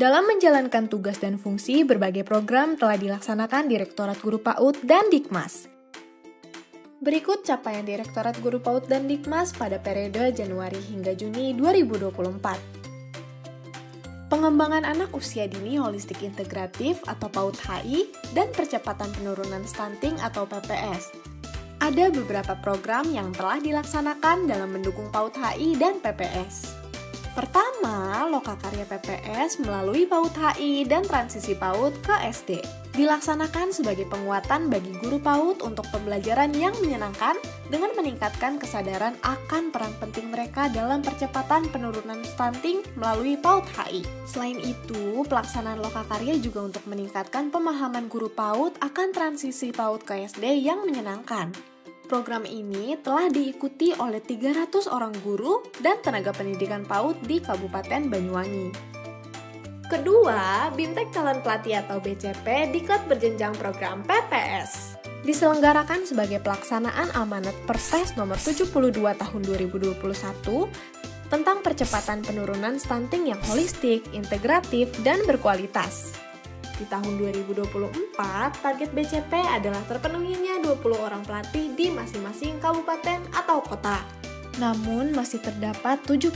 Dalam menjalankan tugas dan fungsi, berbagai program telah dilaksanakan Direktorat Guru PAUD dan Dikmas. Berikut capaian Direktorat Guru PAUD dan Dikmas pada periode Januari hingga Juni 2024. Pengembangan anak usia dini holistik integratif atau PAUD HI dan percepatan penurunan stunting atau PPS. Ada beberapa program yang telah dilaksanakan dalam mendukung PAUD HI dan PPS. Pertama, Lokakarya PPS melalui PAUD HI dan transisi PAUD ke SD. Dilaksanakan sebagai penguatan bagi guru PAUD untuk pembelajaran yang menyenangkan dengan meningkatkan kesadaran akan peran penting mereka dalam percepatan penurunan stunting melalui PAUD HI. Selain itu, pelaksanaan Lokakarya juga untuk meningkatkan pemahaman guru PAUD akan transisi PAUD ke SD yang menyenangkan. Program ini telah diikuti oleh 300 orang guru dan tenaga pendidikan PAUD di Kabupaten Banyuwangi. Kedua, BIMTEK Calon Pelatih atau BCP diklat berjenjang program PPS. Diselenggarakan sebagai pelaksanaan amanat Perpres nomor 72 tahun 2021 tentang percepatan penurunan stunting yang holistik, integratif, dan berkualitas. Di tahun 2024, target BCP adalah terpenuhinya 20 orang pelatih di masing-masing kabupaten atau kota. Namun, masih terdapat 79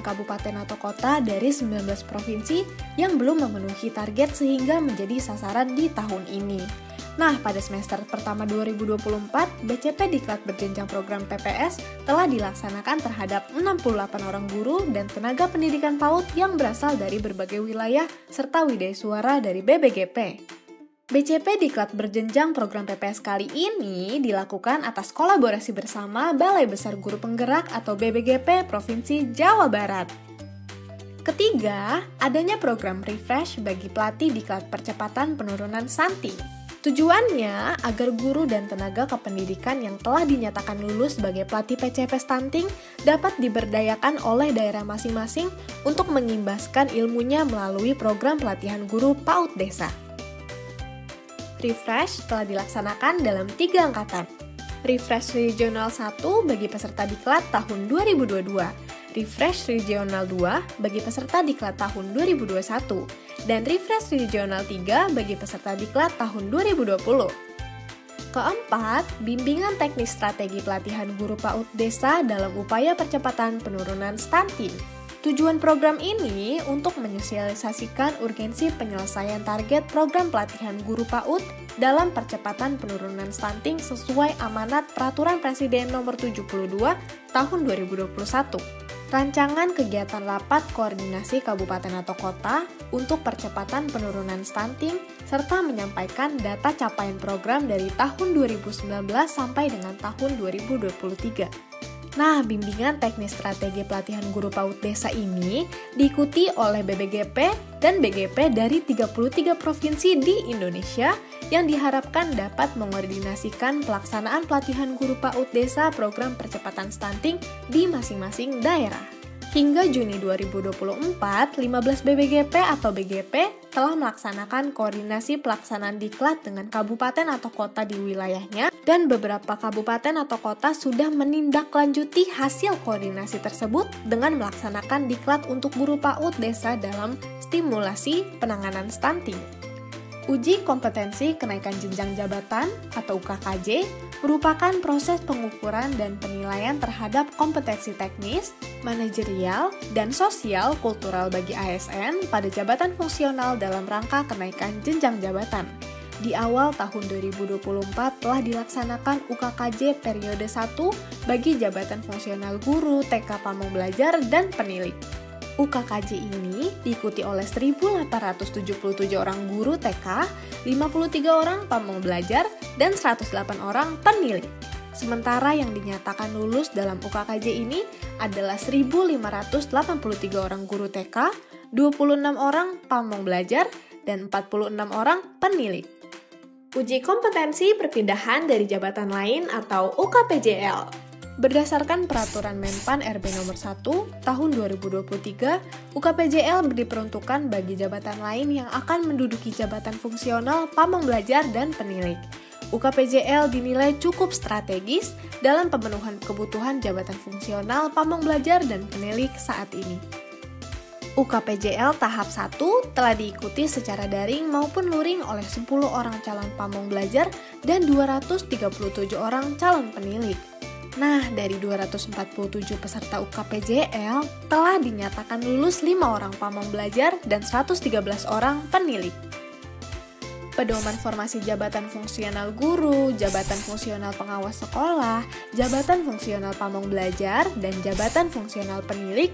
kabupaten atau kota dari 19 provinsi yang belum memenuhi target sehingga menjadi sasaran di tahun ini. Nah, pada semester pertama 2024, BCP diklat berjenjang program PPS telah dilaksanakan terhadap 68 orang guru dan tenaga pendidikan PAUD yang berasal dari berbagai wilayah serta widaya suara dari BBGP. BCP diklat berjenjang program PPS kali ini dilakukan atas kolaborasi bersama Balai Besar Guru Penggerak atau BBGP Provinsi Jawa Barat. Ketiga, adanya program refresh bagi pelatih diklat percepatan penurunan stunting. Tujuannya agar guru dan tenaga kependidikan yang telah dinyatakan lulus sebagai pelatih PCP stunting dapat diberdayakan oleh daerah masing-masing untuk mengimbaskan ilmunya melalui program pelatihan guru PAUD desa. Refresh telah dilaksanakan dalam 3 angkatan. Refresh Regional 1 bagi peserta diklat tahun 2022. Refresh Regional 2 bagi peserta diklat tahun 2021, dan Refresh Regional 3 bagi peserta diklat tahun 2020. Keempat, bimbingan teknis strategi pelatihan guru PAUD desa dalam upaya percepatan penurunan stunting. Tujuan program ini untuk menyosialisasikan urgensi penyelesaian target program pelatihan guru PAUD dalam percepatan penurunan stunting sesuai amanat Peraturan Presiden Nomor 72 Tahun 2021. Rancangan kegiatan rapat koordinasi kabupaten atau kota untuk percepatan penurunan stunting serta menyampaikan data capaian program dari tahun 2019 sampai dengan tahun 2023. Nah, bimbingan teknis strategi pelatihan guru PAUD desa ini diikuti oleh BBGP dan BGP dari 33 provinsi di Indonesia yang diharapkan dapat mengkoordinasikan pelaksanaan pelatihan guru PAUD desa program percepatan stunting di masing-masing daerah. Hingga Juni 2024, 15 BBGP atau BGP telah melaksanakan koordinasi pelaksanaan diklat dengan kabupaten atau kota di wilayahnya, dan beberapa kabupaten atau kota sudah menindaklanjuti hasil koordinasi tersebut dengan melaksanakan diklat untuk guru PAUD desa dalam stimulasi penanganan stunting. Uji kompetensi kenaikan jenjang jabatan atau UKKJ merupakan proses pengukuran dan penilaian terhadap kompetensi teknis, manajerial, dan sosial kultural bagi ASN pada jabatan fungsional dalam rangka kenaikan jenjang jabatan. Di awal tahun 2024 telah dilaksanakan UKKJ periode 1 bagi jabatan fungsional guru, TK Pamong Belajar, dan penilik. UKKJ ini diikuti oleh 1.877 orang guru TK, 53 orang pamong belajar, dan 108 orang penilik. Sementara yang dinyatakan lulus dalam UKKJ ini adalah 1.583 orang guru TK, 26 orang pamong belajar, dan 46 orang penilik. Uji kompetensi perpindahan dari jabatan lain atau UKPJL. Berdasarkan Peraturan Menpan RB Nomor 1 Tahun 2023, UKPJL diperuntukkan bagi jabatan lain yang akan menduduki jabatan fungsional pamong belajar dan penilik. UKPJL dinilai cukup strategis dalam pemenuhan kebutuhan jabatan fungsional pamong belajar dan penilik saat ini. UKPJL tahap 1 telah diikuti secara daring maupun luring oleh 10 orang calon pamong belajar dan 237 orang calon penilik. Nah, dari 247 peserta UKPJL telah dinyatakan lulus 5 orang pamong belajar dan 113 orang penilik. Pedoman formasi jabatan fungsional guru, jabatan fungsional pengawas sekolah, jabatan fungsional pamong belajar, dan jabatan fungsional penilik.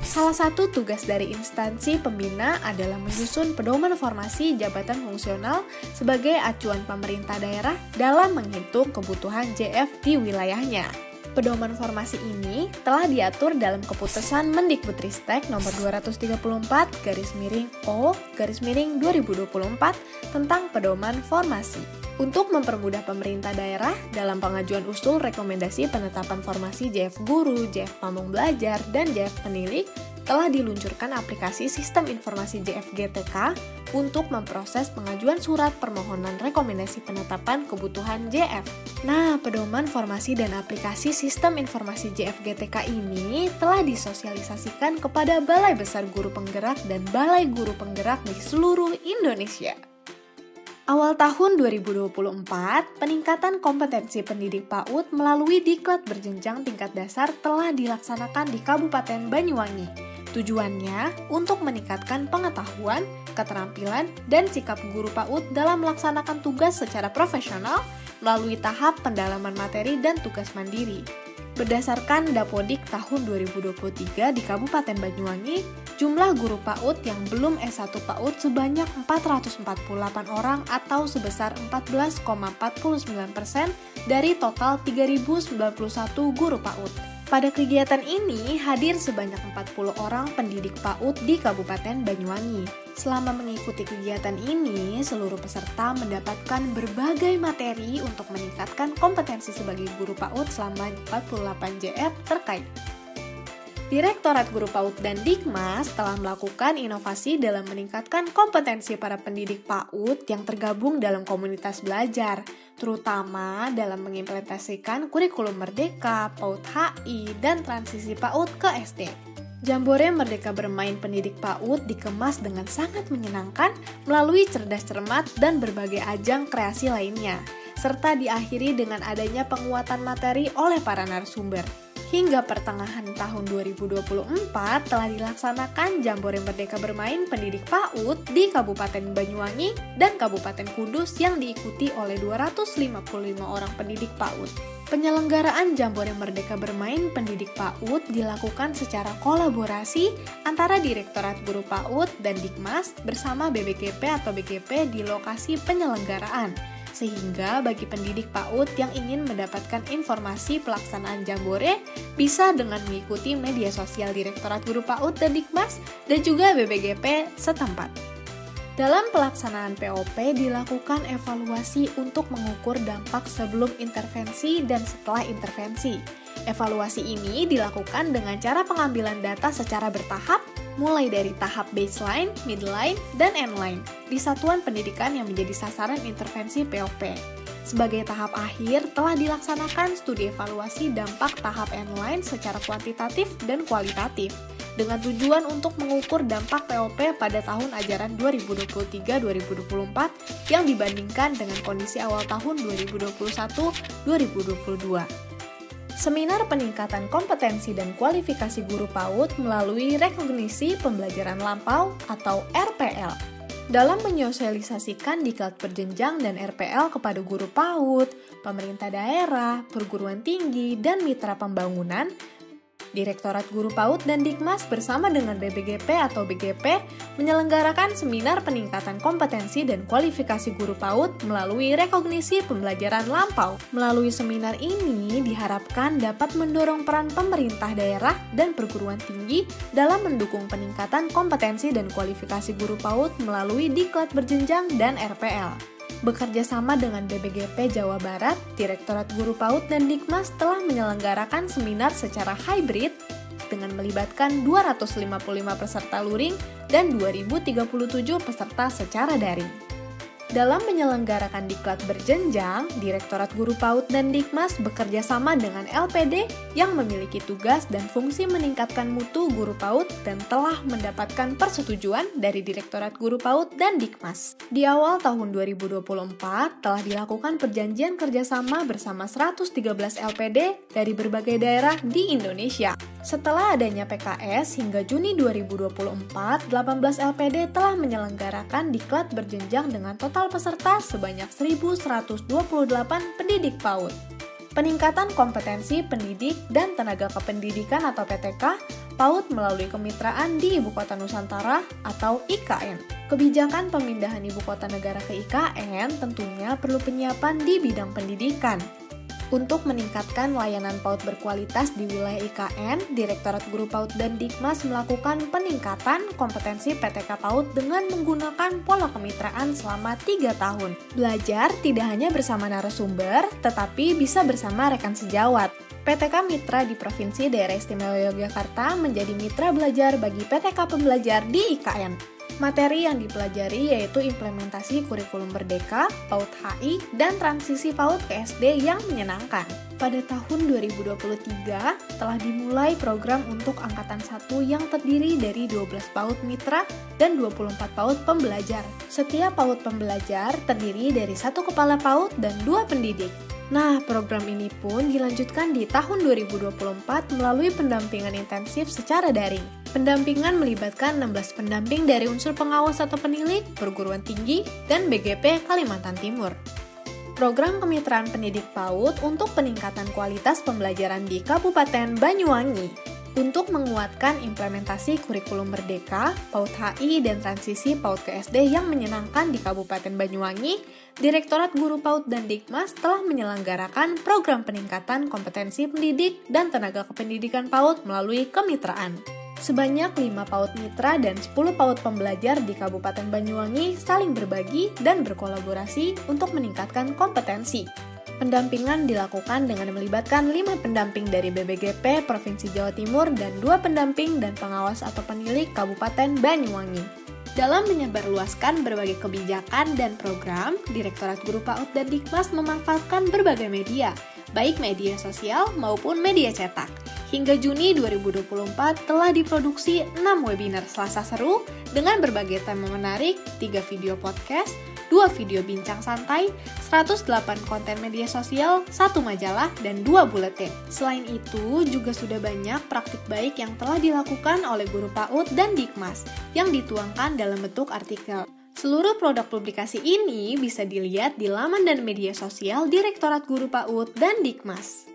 Salah satu tugas dari instansi pembina adalah menyusun pedoman formasi jabatan fungsional sebagai acuan pemerintah daerah dalam menghitung kebutuhan JF di wilayahnya. Pedoman formasi ini telah diatur dalam Keputusan Mendikbudristek nomor 234/O/2024 tentang pedoman formasi. Untuk mempermudah pemerintah daerah dalam pengajuan usul rekomendasi penetapan formasi JF Guru, JF Pamong Belajar, dan JF Penilik, telah diluncurkan aplikasi Sistem Informasi JF GTK untuk memproses pengajuan surat permohonan rekomendasi penetapan kebutuhan JF. Nah, pedoman formasi dan aplikasi Sistem Informasi JF GTK ini telah disosialisasikan kepada Balai Besar Guru Penggerak dan Balai Guru Penggerak di seluruh Indonesia. Awal tahun 2024, peningkatan kompetensi pendidik PAUD melalui diklat berjenjang tingkat dasar telah dilaksanakan di Kabupaten Banyuwangi. Tujuannya untuk meningkatkan pengetahuan, keterampilan, dan sikap guru PAUD dalam melaksanakan tugas secara profesional melalui tahap pendalaman materi dan tugas mandiri. Berdasarkan Dapodik tahun 2023 di Kabupaten Banyuwangi, jumlah guru PAUD yang belum S1 PAUD sebanyak 448 orang atau sebesar 14,49% dari total 3.091 guru PAUD. Pada kegiatan ini hadir sebanyak 40 orang pendidik PAUD di Kabupaten Banyuwangi. Selama mengikuti kegiatan ini, seluruh peserta mendapatkan berbagai materi untuk meningkatkan kompetensi sebagai guru PAUD selama 48 JF terkait. Direktorat Guru PAUD dan Dikmas telah melakukan inovasi dalam meningkatkan kompetensi para pendidik PAUD yang tergabung dalam komunitas belajar, terutama dalam mengimplementasikan kurikulum Merdeka, PAUD HI, dan transisi PAUD ke SD. Jambore Merdeka Bermain pendidik PAUD dikemas dengan sangat menyenangkan melalui cerdas cermat dan berbagai ajang kreasi lainnya, serta diakhiri dengan adanya penguatan materi oleh para narasumber. Hingga pertengahan tahun 2024 telah dilaksanakan Jambore Merdeka Bermain pendidik PAUD di Kabupaten Banyuwangi dan Kabupaten Kudus yang diikuti oleh 255 orang pendidik PAUD. Penyelenggaraan Jambore Merdeka Bermain pendidik PAUD dilakukan secara kolaborasi antara Direktorat Guru PAUD dan Dikmas bersama BBGP atau BGP di lokasi penyelenggaraan. Sehingga bagi pendidik PAUD yang ingin mendapatkan informasi pelaksanaan Jambore bisa dengan mengikuti media sosial Direktorat Guru PAUD dan Dikmas dan juga BBGP setempat. Dalam pelaksanaan POP dilakukan evaluasi untuk mengukur dampak sebelum intervensi dan setelah intervensi. Evaluasi ini dilakukan dengan cara pengambilan data secara bertahap, mulai dari tahap baseline, midline, dan endline di satuan pendidikan yang menjadi sasaran intervensi POP. Sebagai tahap akhir, telah dilaksanakan studi evaluasi dampak tahap endline secara kuantitatif dan kualitatif, dengan tujuan untuk mengukur dampak POP pada tahun ajaran 2023-2024 yang dibandingkan dengan kondisi awal tahun 2021-2022. Seminar peningkatan kompetensi dan kualifikasi guru PAUD melalui rekognisi pembelajaran lampau atau RPL. Dalam menyosialisasikan diklat berjenjang dan RPL kepada guru PAUD, pemerintah daerah, perguruan tinggi, dan mitra pembangunan, Direktorat Guru PAUD dan Dikmas bersama dengan BBGP atau BGP menyelenggarakan seminar peningkatan kompetensi dan kualifikasi guru PAUD melalui rekognisi pembelajaran lampau. Melalui seminar ini diharapkan dapat mendorong peran pemerintah daerah dan perguruan tinggi dalam mendukung peningkatan kompetensi dan kualifikasi guru PAUD melalui diklat berjenjang dan RPL. Bekerja sama dengan BBGP Jawa Barat, Direktorat Guru PAUD dan Dikmas telah menyelenggarakan seminar secara hybrid dengan melibatkan 255 peserta luring dan 2037 peserta secara daring. Dalam menyelenggarakan diklat berjenjang, Direktorat Guru PAUD dan Dikmas bekerja sama dengan LPD yang memiliki tugas dan fungsi meningkatkan mutu guru PAUD dan telah mendapatkan persetujuan dari Direktorat Guru PAUD dan Dikmas. Di awal tahun 2024, telah dilakukan perjanjian kerjasama bersama 113 LPD dari berbagai daerah di Indonesia. Setelah adanya PKS, hingga Juni 2024, 18 LPD telah menyelenggarakan diklat berjenjang dengan total peserta sebanyak 1.128 pendidik PAUD. Peningkatan kompetensi pendidik dan tenaga kependidikan atau PTK PAUD melalui kemitraan di Ibu Kota Nusantara atau IKN. Kebijakan pemindahan Ibu Kota Negara ke IKN tentunya perlu penyiapan di bidang pendidikan. Untuk meningkatkan layanan PAUD berkualitas di wilayah IKN, Direktorat Guru PAUD dan Dikmas melakukan peningkatan kompetensi PTK PAUD dengan menggunakan pola kemitraan selama 3 tahun. Belajar tidak hanya bersama narasumber, tetapi bisa bersama rekan sejawat. PTK Mitra di Provinsi Daerah Istimewa Yogyakarta menjadi mitra belajar bagi PTK pembelajar di IKN. Materi yang dipelajari yaitu implementasi kurikulum Merdeka, PAUD HI, dan transisi PAUD ke SD yang menyenangkan. Pada tahun 2023, telah dimulai program untuk Angkatan 1 yang terdiri dari 12 PAUD Mitra dan 24 PAUD Pembelajar. Setiap PAUD Pembelajar terdiri dari 1 kepala PAUD dan 2 pendidik. Nah, program ini pun dilanjutkan di tahun 2024 melalui pendampingan intensif secara daring. Pendampingan melibatkan 16 pendamping dari unsur pengawas atau penilik, perguruan tinggi, dan BGP Kalimantan Timur. Program kemitraan pendidik PAUD untuk peningkatan kualitas pembelajaran di Kabupaten Banyuwangi. Untuk menguatkan implementasi kurikulum Merdeka, PAUD HI, dan transisi PAUD ke SD yang menyenangkan di Kabupaten Banyuwangi, Direktorat Guru PAUD dan Dikmas telah menyelenggarakan program peningkatan kompetensi pendidik dan tenaga kependidikan PAUD melalui kemitraan. Sebanyak 5 PAUD Mitra dan 10 PAUD Pembelajar di Kabupaten Banyuwangi saling berbagi dan berkolaborasi untuk meningkatkan kompetensi. Pendampingan dilakukan dengan melibatkan 5 pendamping dari BBGP Provinsi Jawa Timur dan 2 pendamping dan pengawas atau penilik Kabupaten Banyuwangi. Dalam menyebarluaskan berbagai kebijakan dan program, Direktorat Guru PAUD dan Dikmas memanfaatkan berbagai media, baik media sosial maupun media cetak. Hingga Juni 2024 telah diproduksi 6 webinar Selasa Seru dengan berbagai tema menarik, 3 video podcast, 2 video bincang santai, 108 konten media sosial, 1 majalah, dan 2 buletin. Selain itu, juga sudah banyak praktik baik yang telah dilakukan oleh Guru PAUD dan Dikmas yang dituangkan dalam bentuk artikel. Seluruh produk publikasi ini bisa dilihat di laman dan media sosial Direktorat Guru PAUD dan Dikmas.